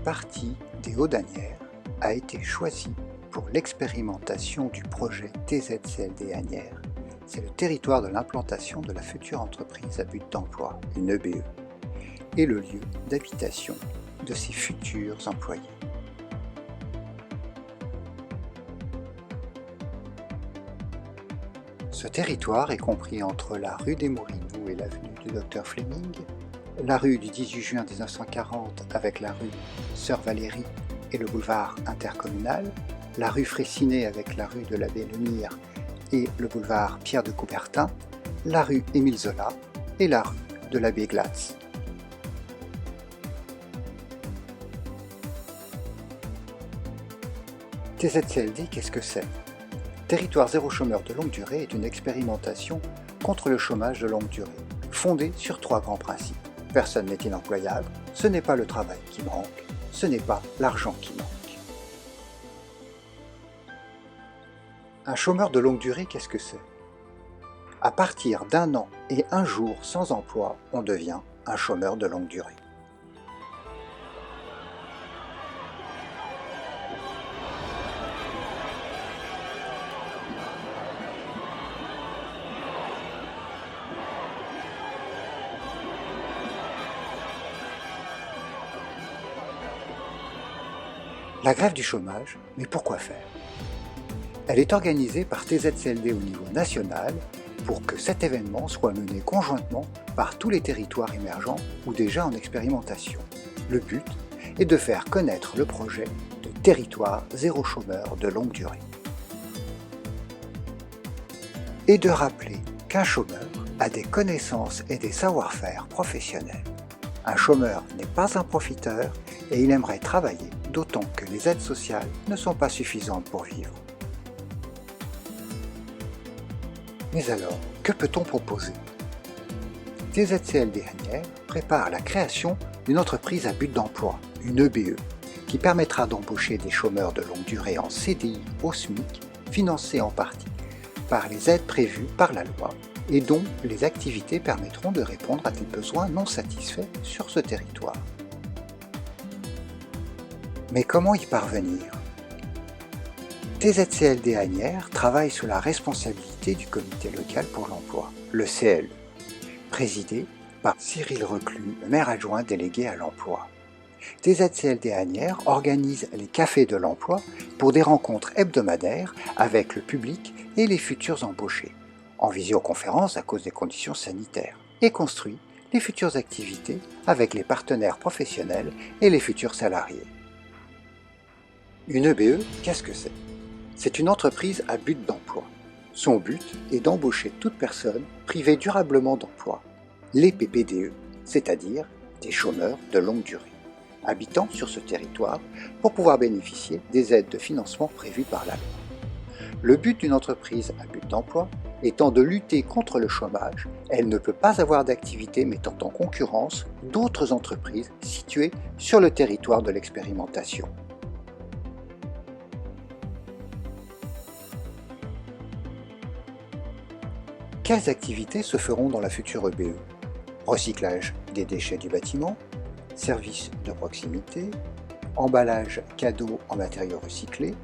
partie des Hauts-d'Asnières a été choisie pour l'expérimentation du projet TZCLD Asnières. C'est le territoire de l'implantation de la future entreprise à but d'emploi, une EBE, et le lieu d'habitation de ses futurs employés. Ce territoire est compris entre la rue des Moulineaux et l'avenue du Docteur Fleming, la rue du 18 juin 1940 avec la rue Sœur Valérie et le boulevard intercommunal, la rue Fraissinet avec la rue de l'Abbé Lemire et le boulevard Pierre de Coubertin, la rue Émile Zola et la rue de l'Abbé Glatz. TZCLD, qu'est-ce que c'est? Territoire zéro chômeur de longue durée est une expérimentation contre le chômage de longue durée, fondée sur 3 grands principes. Personne n'est inemployable, ce n'est pas le travail qui manque, ce n'est pas l'argent qui manque. Un chômeur de longue durée, qu'est-ce que c'est? À partir d'1 an et 1 jour sans emploi, on devient un chômeur de longue durée. La grève du chômage, mais pourquoi faire? Elle est organisée par TZCLD au niveau national pour que cet événement soit mené conjointement par tous les territoires émergents ou déjà en expérimentation. Le but est de faire connaître le projet de territoire zéro chômeur de longue durée. Et de rappeler qu'un chômeur a des connaissances et des savoir-faire professionnels. Un chômeur n'est pas un profiteur et il aimerait travailler, d'autant que les aides sociales ne sont pas suffisantes pour vivre. Mais alors, que peut-on proposer? TZCLD Asnières prépare la création d'une entreprise à but d'emploi, une EBE, qui permettra d'embaucher des chômeurs de longue durée en CDI au SMIC, financés en partie par les aides prévues par la loi et dont les activités permettront de répondre à des besoins non satisfaits sur ce territoire. Mais comment y parvenir? TZCLD Asnières travaille sous la responsabilité du Comité local pour l'emploi, le CLE, présidé par Cyril Reclus, maire adjoint délégué à l'emploi. TZCLD Asnières organise les cafés de l'emploi pour des rencontres hebdomadaires avec le public et les futurs embauchés, en visioconférence à cause des conditions sanitaires, et construit les futures activités avec les partenaires professionnels et les futurs salariés. Une EBE, qu'est-ce que c'est? C'est une entreprise à but d'emploi. Son but est d'embaucher toute personne privée durablement d'emploi, les PPDE, c'est-à-dire des chômeurs de longue durée, habitant sur ce territoire pour pouvoir bénéficier des aides de financement prévues par la loi. Le but d'une entreprise à but d'emploi étant de lutter contre le chômage, elle ne peut pas avoir d'activité mettant en concurrence d'autres entreprises situées sur le territoire de l'expérimentation. Quelles activités se feront dans la future EBE? Recyclage des déchets du bâtiment, services de proximité, emballage cadeaux en matériaux recyclés,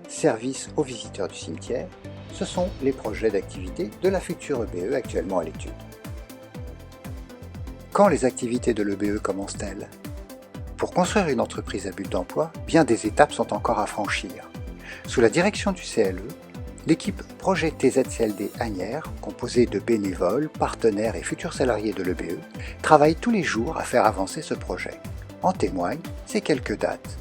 services aux visiteurs du cimetière, ce sont les projets d'activité de la future EBE actuellement à l'étude. Quand les activités de l'EBE commencent-elles? Pour construire une entreprise à but d'emploi, bien des étapes sont encore à franchir. Sous la direction du CLE, l'équipe Projet TZCLD Asnières, composée de bénévoles, partenaires et futurs salariés de l'EBE, travaille tous les jours à faire avancer ce projet. En témoignent ces quelques dates.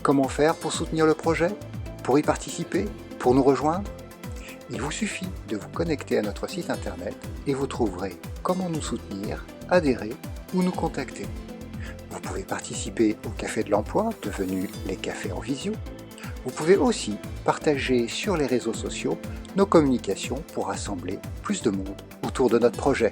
Comment faire pour soutenir le projet? Pour y participer? Pour nous rejoindre? Il vous suffit de vous connecter à notre site internet et vous trouverez comment nous soutenir, adhérer ou nous contacter. Vous pouvez participer au Café de l'Emploi, devenu les Cafés en Visio. Vous pouvez aussi partager sur les réseaux sociaux nos communications pour rassembler plus de monde autour de notre projet.